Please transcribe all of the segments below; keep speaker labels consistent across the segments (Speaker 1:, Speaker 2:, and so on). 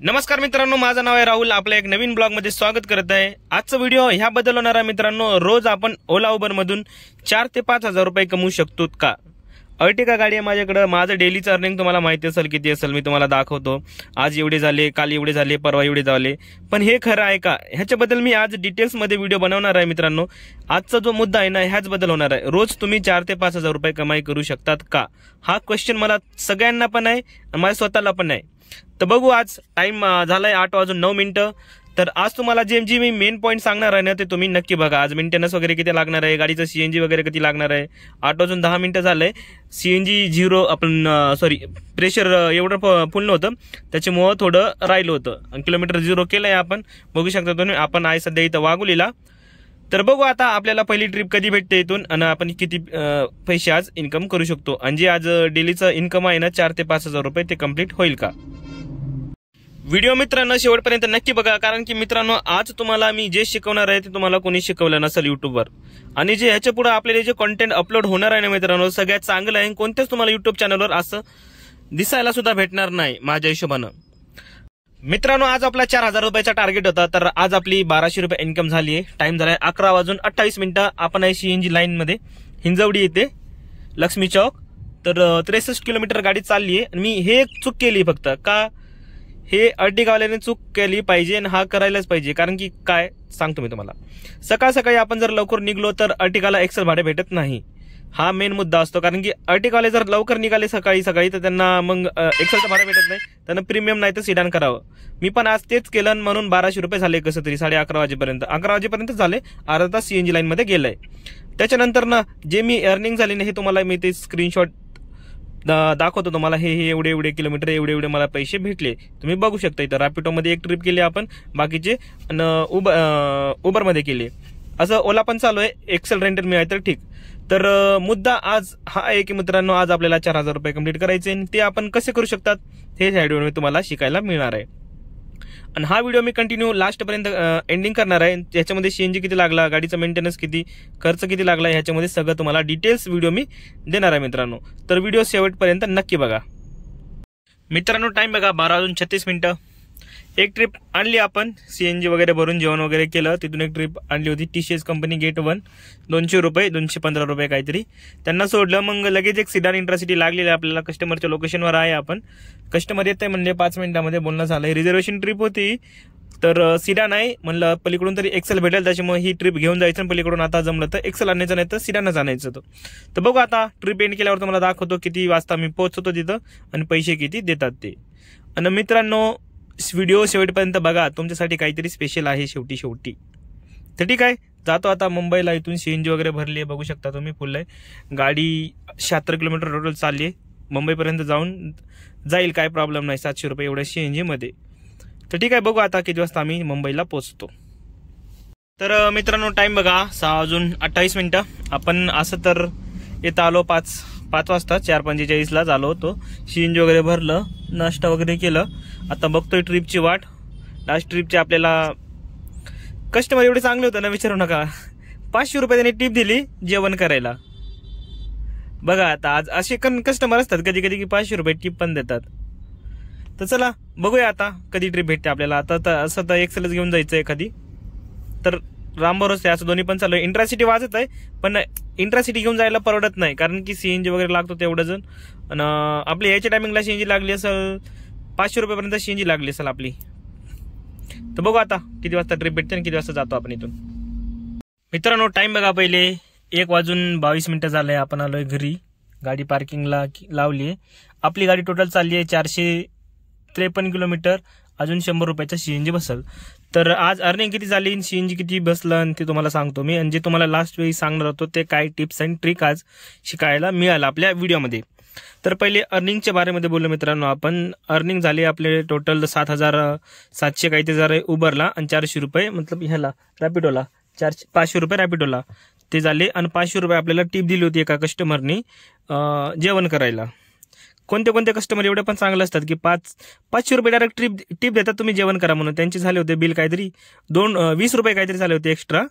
Speaker 1: नमस्कार मित्रांनो, माझं नाव आहे राहुल. आपल्या एक नवीन ब्लॉग मध्ये स्वागत करत आहे. आजचा व्हिडिओ ह्याबद्दल होणार आहे मित्रांनो. रोज आपण ओला उबर मधून 4 ते 5 हजार रुपये कमवू शकतो का? अर्टिगा गाडी आहे माझ्याकडे. माझं डेलीचं अर्निंग तुम्हाला माहिती असेल किती असेल, मी तुम्हाला दाखवतो. आज एवढे झाले, काल एवढे झाले, परवा एवढे झाले. पण हे खरं आहे का, ह्याच्याबद्दल मी आज डिटेल्स मध्ये व्हिडिओ बनवणार आहे मित्रांनो. आजचा जो मुद्दा आहे ना, ह्याच बद्दल होणार आहे. रोज तुम्ही 4 ते 5 हजार रुपये कमाई करू शकतात का? हा क्वेश्चन मला सगळ्यांना पण आहे आणि मला स्वतःला पण आहे. तर बघू, आज टाइम झालाय 8:09. तर आज तुम्हाला जे मी मेन पॉईंट सांगणार आहे ना, ते तुम्ही नक्की बघा. आज मेंटेनन्स वगैरे किती लागणार आहे, गाडीचं सीएनजी वगैरे किती लागणार आहे. 8:10 झालंय. सीएनजी 0 आपण प्रेशर एवढं फुल नव्हतं, त्याच्यामुळं थोडं राहिलं होतं. किलोमीटर 0 केलंय आपण, बघू शकता तुम्ही. आपण आहे सध्या इथं वाघोलीला. तर बघू आता आपल्याला पहिली ट्रिप कधी भेटते इथून आणि आपण किती पैसे आज इन्कम करू शकतो. आणि जे आज डेलीचं इन्कम आहे ना 4 ते 5 हजार रुपये, ते कम्प्लीट होईल का? व्हिडिओ मित्रांनो शेवटपर्यंत नक्की बघा, कारण की मित्रांनो आज तुम्हाला मी जे शिकवणार आहे ते तुम्हाला कोणी शिकवलं नसेल युट्यूबवर. आणि जे ह्याच्या पुढे आपल्याला जे कंटेंट अपलोड होणार आहे ना मित्रांनो, सगळ्यात चांगलं आहे. कोणत्याच तुम्हाला युट्यूब चॅनलवर असं दिसायला सुद्धा भेटणार नाही माझ्या हिशोबानं. मित्रांनो आज आपला 4,000 रुपयाचा टार्गेट होता, तर आज आपली 1200 रुपये इन्कम झाली आहे. टाइम झालाय 11:28. आपण आहे सीएनजी लाईन मध्ये, हिंजवडी येते, लक्ष्मी चौक. तर 63 किलोमीटर गाडी चालली आहे. मी हे चूक केली फक्त का, हे अर्टिगावाल्याने चूक केली पाहिजे आणि हा करायलाच पाहिजे. कारण की काय सांगतो मी तुम्हाला, सकाळ सकाळी आपण जर लवकर निघलो तर अर्टिगाला एक्सेल भाडे भेटत नाही. हा मेन मुद्दा असतो. कारण की अर्टिगावाले जर लवकर निघाले सकाळी तर त्यांना मग एक्सेलचं भाडं भेटत नाही. त्यांना प्रीमियम नाही तर सिडान करावं. मी पण आज तेच केलं, म्हणून 1200 रुपये झाले कसं तरी. 11:30 वाजेपर्यंत, 11 वाजेपर्यंत झाले. अर्धा तास सीएनजी लाईन मध्ये गेलंय. त्याच्यानंतर ना जे मी अर्निंग झाली ना, हे तुम्हाला मी ते स्क्रीनशॉट दाखवतो तुम्हाला. हे एवढे किलोमीटर एवढे मला पैसे भेटले, तुम्ही बघू शकता. इथं रॅपिडो मध्ये एक ट्रिप केली आपण, बाकीचे उबर मध्ये केले. असं ओला पण चालू आहे. एक्सेल रेंटल मिळालं तर ठीक. तर मुद्दा आज हा आहे की मित्रांनो, आज आपल्याला 4,000 रुपये कंप्लीट करायचे. ते आपण कसे करू शकतात हे व्हिडिओ मी तुम्हाला शिकायला मिळणार आहे. आणि हा व्हिडिओ मी कंटिन्यू लास्ट पर्यंत एंडिंग करणार आहे. याच्यामध्ये सीएनजी किती लागला, गाडीचा मेंटेनन्स किती, खर्च किती लागला, ह्याच्यामध्ये सगळं तुम्हाला डिटेल्स व्हिडिओ मी देणार आहे मित्रांनो. तर व्हिडिओ शेवटपर्यंत नक्की बघा. मित्रांनो टाइम बघा 12:36. एक ट्रिप आणली आपण, सीएनजी वगैरे भरून जेवण वगैरे केलं. तिथून एक ट्रिप आणली होती टीसीएस कंपनी गेट 1, 200 रुपये, 215 रुपये काहीतरी. त्यांना सोडलं. मग लगेच एक सिडान इंट्रासिटी लागलेली आपल्याला. कस्टमरच्या लोकेशनवर आहे आपण. कस्टमर येत आहे म्हणले 5 मिनिटांमध्ये बोलणं झालंय. रिझर्वेशन ट्रिप होती, तर सिडान आहे म्हणलं. पलीकडून तरी एक्सेल भेटेल, त्याच्यामुळे ही ट्रिप घेऊन जायचं. पलीकडून आता जमलं तर एक्सेल आणायचं, नाही तर सिडानच आणायचं होतं. तर बघू आता ट्रिप एंड केल्यावर तुम्हाला दाखवतो किती वाजता मी पोहोचतो तिथं आणि पैसे किती देतात ते. आणि मित्रांनो व्हिडिओ शेवटपर्यंत बघा, तुमच्यासाठी काहीतरी स्पेशल आहे शेवटी. तर ठीक आहे, जातो आता मुंबईला. इथून सीएनजी वगैरे भरली आहे, बघू शकता तुम्ही. फुल आहे गाडी. 76 किलोमीटर टोटल चालली आहे. मुंबईपर्यंत जाईल, काय प्रॉब्लेम नाही. 700 रुपये एवढ्या सीएनजी मध्ये. तर ठीक आहे, बघू आता किती वाजता आम्ही मुंबईला पोहोचतो. तर मित्रांनो टाइम बघा 6:28. आपण असं तर येत आलो 5 वाजता. 4:45 आलो होतो. सीएनजी वगैरे भरलं, नाश्ता वगैरे केलं. आता बघतोय ट्रिपची वाट. लास्ट ट्रिपची आपल्याला कस्टमर एवढे चांगले होते ना, विचारू नका. 500 रुपये त्यांनी टिप दिली जेवण करायला. बघा आता आज असे कस्टमर असतात कधी कधी की 500 रुपये टिप पण देतात. तर चला बघूया आता कधी ट्रिप भेटते आपल्याला. आता तर असं तर एक्सेलच घेऊन जायचं एखादी, तर रामभरोसे असं दोन्ही पण चालू आहे. इंट्रासिटी वाजत आहे, पण इंट्रासिटी घेऊन जायला परवडत नाही, कारण की सीएनजी वगैरे लागतो तेवढं जण. आणि आपली याच्या टायमिंगला सीएनजी लागली असेल 500 रुपयापर्यंत सीएनजी लागली असेल आपली. तर बघू आता किती वाजता ट्रिप भेटते आणि किती वाजता जातो आपण इथून. मित्रांनो टाइम बघा, पहिले 1:22 झालंय. आपण आलोय घरी. गाडी पार्किंगला लावली आहे. आपली गाडी टोटल चालली आहे 453 किलोमीटर. अजून 100 रुपयाचा सीएनजी बसल. तर आज अर्निंग किती झाली, सीएनजी किती बसलं ते तुम्हाला सांगतो मी. आणि जे तुम्हाला लास्ट वेळी सांगणार होतो ते काय टिप्स अँड ट्रिक आज शिकायला मिळालं आपल्या व्हिडिओमध्ये. तर पहिले अर्निंगच्या बारेमध्ये बोललो मित्रांनो आपण. अर्निंग झाली आपले टोटल 7,700 काहीतरी झाले उबरला, आणि 400 रुपये मतलब ह्याला रॅपिडोला. 500 रुपये रॅपिडोला ते झाले. आणि 500 रुपये आपल्याला टिप दिली होती एका कस्टमरनी जेवण करायला. कोणते कस्टमर एवढे पण चांगले असतात की 500 रुपये डायरेक्ट टिप देतात, तुम्ही जेवण करा म्हणून. त्यांचे झाले होते बिल काहीतरी 20 रुपये काहीतरी झाले होते एक्स्ट्रा.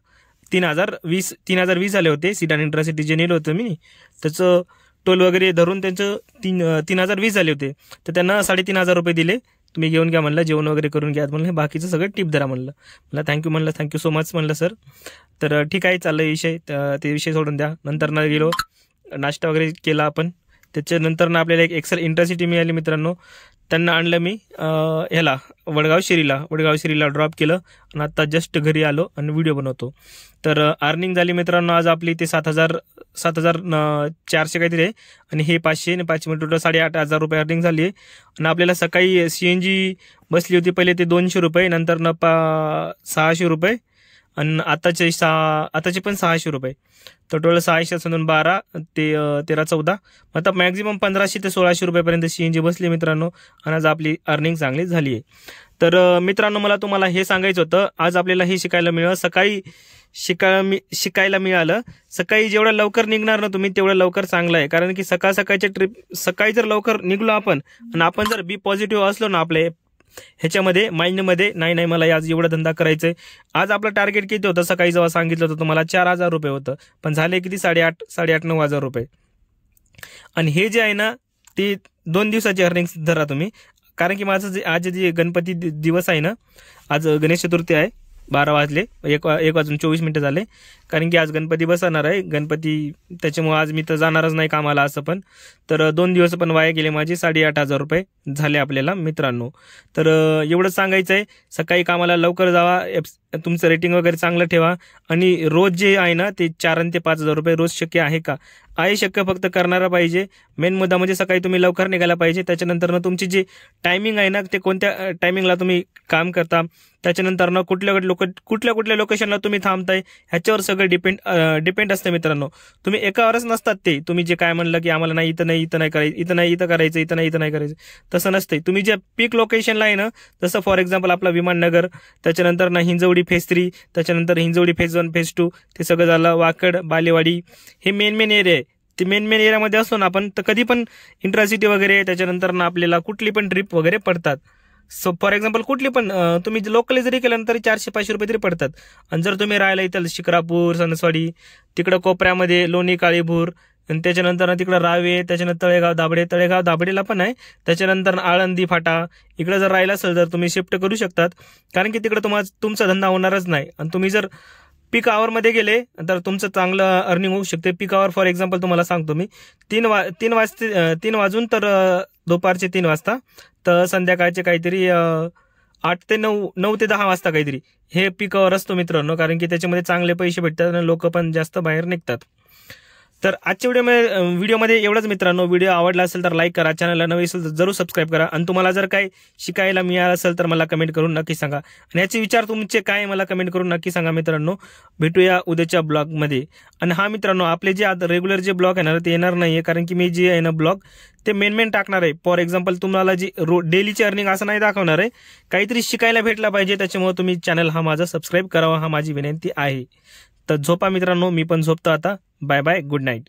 Speaker 1: 3,020 झाले होते. सिडान इंट्रासिटी जे नेलं होतं मी, त्याचं टोल वगैरे धरून त्यांचं 3,020 झाले होते. तर त्यांना 3,500 रुपये दिले. तुम्ही घेऊन घ्या म्हणलं, जेवण वगैरे करून घ्या म्हणलं, बाकीचं सगळं टिप धरा म्हणलं. मला थँक्यू सो मच म्हणलं सर. तर ठीक आहे, चाललं विषय, ते विषय सोडून द्या. नंतर ना गेलो, नाश्ता वगैरे केला आपण. त्याच्यानंतर ना आपल्याला एक एक्सेल इंटरसिटी मिळाली मित्रांनो. त्यांना आणलं मी ह्याला वडगाव शिरीला ड्रॉप केलं आणि आता जस्ट घरी आलो आणि व्हिडिओ बनवतो. तर अर्निंग झाली मित्रांनो आज आपली ते 7,400 काहीतरी आहे आणि हे 500 आणि 500 टोटल 8,500 रुपये अर्निंग झाली आहे. आणि आपल्याला सकाळी CNG बसली होती पहिले ते 200 रुपये, नंतर न 600 रुपये आणि आताचे पण 600 रुपये. तर टोटल 612 ते 13-14, आता मॅक्झिमम 1500 ते 1600 रुपयापर्यंत CNG बसली मित्रांनो. आणि आज आपली अर्निंग चांगली झाली आहे. तर मित्रांनो मला तुम्हाला हे सांगायचं होतं, आज आपल्याला हे शिकायला मिळालं, सकाळी शिकायला मिळालं. सकाळी जेवढं लवकर निघणार ना तुम्ही तेवढं लवकर चांगलं आहे. कारण की सकाळच्या ट्रिप सकाळी जर लवकर निघलो आपण आणि आपण जर बी पॉझिटिव्ह असलो ना आपल्या ह्याच्यामध्ये माइंडमध्ये, नाही मला आज एवढा धंदा करायचा आहे. आज आपलं टार्गेट किती होतं सकाळी जेव्हा सांगितलं होतं तुम्हाला 4,000 रुपये होतं, पण झाले किती 8,500-9,000 रुपये. आणि हे जे आहे ना ते 2 दिवसाची अर्निंग धरा तुम्ही. कारण की माझं आज जे गणपती दिवस आहे ना, आज गणेश चतुर्थी आहे, 12 वाजले, 1:24 झाले. कारण की आज गणपती बसणार आहे गणपती, त्याच्यामुळे आज मी तर जाणारच नाही कामाला असं पण. तर 2 दिवस पण वाया गेले माझे, 8,500 रुपये झाले आपल्याला मित्रांनो. तर एवढंच सांगायचं आहे, सकाळी कामाला लवकर जावा, तुमचं रेटिंग वगैरे चांगलं ठेवा. आणि रोज जे आहे ना ते 4,000 ते 5,000 रुपये रोज शक्य आहे का? आहे शक्य, फक्त करणारा पाहिजे. मेन मुद्दा म्हणजे सकाळी तुम्ही लवकर निघायला पाहिजे. त्याच्यानंतर तुमची जी टायमिंग आहे ना ते कोणत्या टायमिंगला तुम्ही काम करता, त्याच्यानंतर कुठल्या लोकेशनला तुम्ही थांबताय ह्याच्यावर सगळं डिपेंड असतं मित्रांनो. तुम्ही एकावरच नसतात ते, तुम्ही जे काय म्हणलं की आम्हाला नाही इथं करायचं, तसं नसते. तुम्ही जे पीक लोकेशनला आहे ना, जसं फॉर एक्झाम्पल आपला विमाननगर, त्याच्यानंतर ना हिंजवडी फेज 3, त्याच्यानंतर हिंजवडी फेज 1 फेज 2 ते सगळं झालं. वाकड, बालेवाडी हे मेन एरिया आहे. ते मेन एरियामध्ये असलो ना आपण तर कधी पण इंट्रासिटी वगैरे, त्याच्यानंतर ना आपल्याला कुठली पण ट्रिप वगैरे पडतात. सो फॉर एक्झाम्पल कुठली पण तुम्ही लोकली जरी केलं तरी 400-500 रुपये तरी पडतात. आणि जर तुम्ही राहायला इथं शिक्रापूर, सणसवाडी, तिकडं कोपऱ्यामध्ये लोणी, काळीभोर, आणि त्याच्यानंतर तिकडं रावे, त्याच्यानंतर तळेगाव दाभडेला पण आहे, त्याच्यानंतर आळंदी फाटा, इकडे जर राहिला असेल तर तुम्ही शिफ्ट करू शकतात. कारण की तिकडे तुमचा धंदा होणारच नाही. आणि तुम्ही जर पीक आवरमध्ये गेले तर तुमचं चांगलं अर्निंग होऊ शकते. पीक आवर फॉर एक्झाम्पल तुम्हाला सांगतो मी, 3 वाजून तर दुपारचे 3 वाजता तर संध्याकाळचे काहीतरी 8 ते 9 ते 10 वाजता काहीतरी हे पीक आवर असतो मित्रांनो. कारण की त्याच्यामध्ये चांगले पैसे भेटतात आणि लोक पण जास्त बाहेर निघतात. तर आजच्या व्हिडिओमध्ये एवढंच मित्रांनो. व्हिडिओ आवडला असेल तर लाईक करा, चॅनलला नवे असेल तर जरूर सबस्क्राईब करा. आणि तुम्हाला जर काही शिकायला मिळालं असेल तर मला कमेंट करून नक्की सांगा. आणि याचे विचार तुमचे काय मला कमेंट करून नक्की सांगा मित्रांनो. भेटूया उद्याच्या ब्लॉगमध्ये. आणि हा मित्रांनो, आपले जे आता रेग्युलर जे ब्लॉग आहे ना ते येणार नाहीये, कारण की मी जे आहे ना ब्लॉग ते मेन टाकणार आहे. फॉर एक्झाम्पल तुम्हाला जी डेलीची अर्निंग असं नाही दाखवणार आहे, काहीतरी शिकायला भेटला पाहिजे. त्याच्यामुळे तुम्ही चॅनल हा माझा सबस्क्राईब करावा, हा माझी विनंती आहे. तर झोपा मित्रांनो, मी पण झोपतो आता. Bye bye, good night.